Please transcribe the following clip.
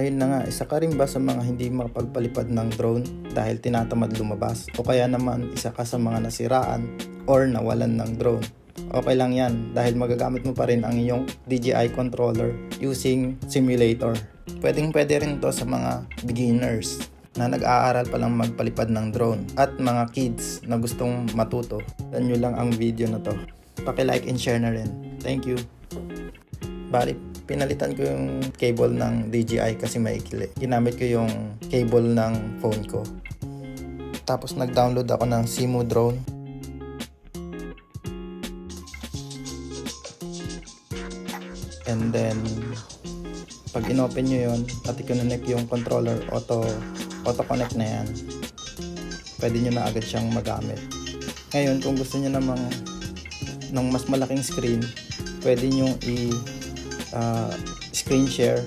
Ayun na nga, isa ka rin ba sa mga hindi makapagpalipad ng drone dahil tinatamad lumabas? O kaya naman isa ka sa mga nasiraan or nawalan ng drone? Okay lang yan dahil magagamit mo pa rin ang iyong DJI controller using simulator. Pwede rin to sa mga beginners na nag-aaral pa lang magpalipad ng drone at mga kids na gustong matuto. Dan nyo lang ang video na to. Paki-like and share na rin. Thank you. Bali, pinalitan ko yung cable ng DJI kasi maikli. Ginamit ko yung cable ng phone ko. Tapos nag-download ako ng Simu drone. And then, pag in-open nyo yun, at i-connect yung controller, auto-connect na yan. Pwede nyo na agad siyang magamit. Ngayon, kung gusto nyo namang ng mas malaking screen, pwede nyo screen share